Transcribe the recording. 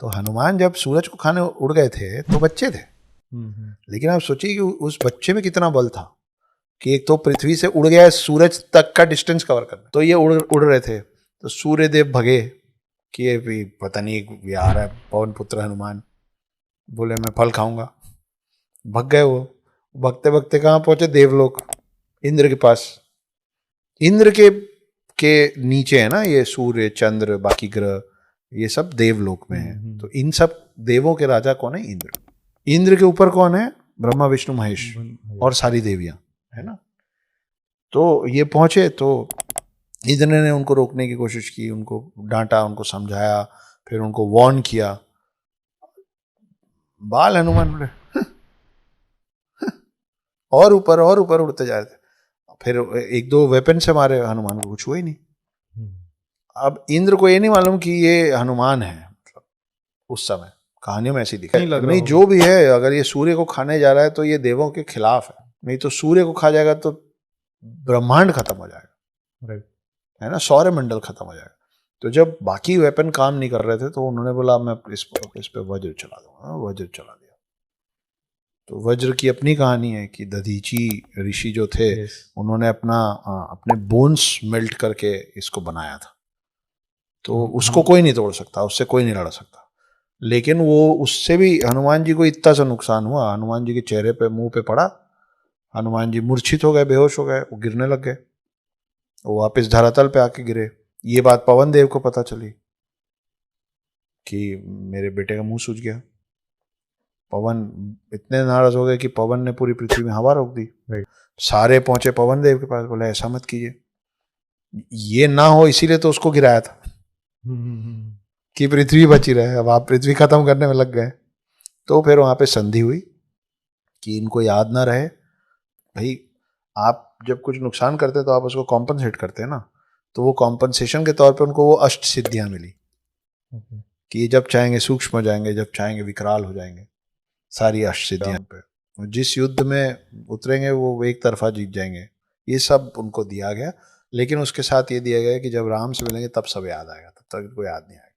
तो हनुमान जब सूरज को खाने उड़ गए थे तो बच्चे थे, लेकिन आप सोचिए कि उस बच्चे में कितना बल था कि एक तो पृथ्वी से उड़ गया सूरज तक का डिस्टेंस कवर करना, तो ये उड़ रहे थे, तो सूर्य देव भगे कि ये भी पता नहीं ये आ रहा है पवन पुत्र हनुमान, बोले मैं फल खाऊंगा, भग गए वो। भगते भगते कहाँ पहुंचे? देवलोक, इंद्र के पास। इंद्र के नीचे है ना ये सूर्य चंद्र बाकी ग्रह, ये सब देवलोक में है। तो इन सब देवों के राजा कौन है? इंद्र। इंद्र के ऊपर कौन है? ब्रह्मा विष्णु महेश और सारी देवियां, है ना। तो ये पहुंचे तो इंद्र ने उनको रोकने की कोशिश की, उनको डांटा, उनको समझाया, फिर उनको वार्न किया। बाल हनुमान बोले और ऊपर उड़ते जा रहे थे। फिर एक दो वेपन से मारे, हनुमान को कुछ हुआ ही नहीं। अब इंद्र को ये नहीं मालूम कि ये हनुमान है, मतलब उस समय कहानियों में ऐसी दिखाई नहीं जो भी है, अगर ये सूर्य को खाने जा रहा है तो ये देवों के खिलाफ है, नहीं तो सूर्य को खा जाएगा तो ब्रह्मांड खत्म हो जाएगा, है ना, सौर मंडल खत्म हो जाएगा। तो जब बाकी वेपन काम नहीं कर रहे थे तो उन्होंने बोला मैं इस पे वज्र चला दूंगा। वज्र चला दिया। तो वज्र की अपनी कहानी है कि दधीची ऋषि जो थे उन्होंने अपने बोन्स मेल्ट करके इसको बनाया था। तो उसको कोई नहीं तोड़ सकता, उससे कोई नहीं लड़ सकता। लेकिन वो उससे भी हनुमान जी को इतना सा नुकसान हुआ, हनुमान जी के चेहरे पे मुंह पे पड़ा, हनुमान जी मूर्छित हो गए, बेहोश हो गए, वो गिरने लग गए, वो वापस धरातल पे आके गिरे। ये बात पवन देव को पता चली कि मेरे बेटे का मुंह सूज गया। पवन इतने नाराज हो गए कि पवन ने पूरी पृथ्वी में हवा रोक दी। सारे पहुंचे पवन देव के पास, बोले ऐसा मत कीजिए, ये ना हो इसीलिए तो उसको गिराया था कि पृथ्वी बची रहे। अब आप पृथ्वी खत्म करने में लग गए। तो फिर वहां पे संधि हुई कि इनको याद ना रहे। भाई आप जब कुछ नुकसान करते हैं तो आप उसको कॉम्पनसेट करते हैं ना, तो वो कॉम्पनसेशन के तौर पे उनको वो अष्ट सिद्धियां मिली कि जब चाहेंगे सूक्ष्म हो जाएंगे, जब चाहेंगे विकराल हो जाएंगे, सारी अष्ट सिद्धियां पे जिस युद्ध में उतरेंगे वो एक तरफा जीत जाएंगे। ये सब उनको दिया गया, लेकिन उसके साथ ये दिया गया कि जब राम से मिलेंगे तब सब याद आएगा, तब तक इनको याद नहीं आएगा।